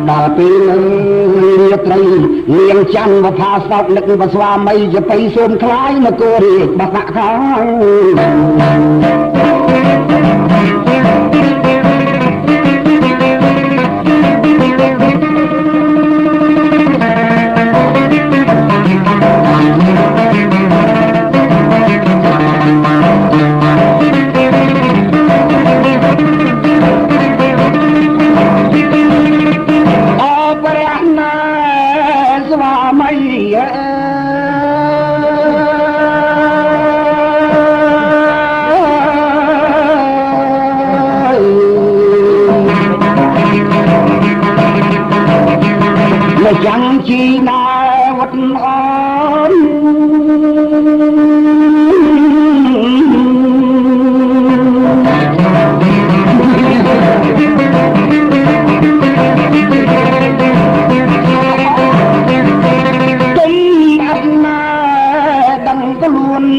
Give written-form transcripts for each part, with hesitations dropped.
ដល់ពេលរាត្រីនាងច័ន្ទវផាសោកនឹកបស្វាមីជាបៃសូមខ្លាយនគររាជបកខាងchẳng chi na vật on tình anh đằng có luôn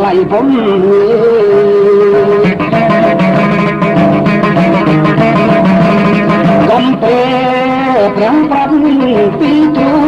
lại vốn công tê prang prang pi tu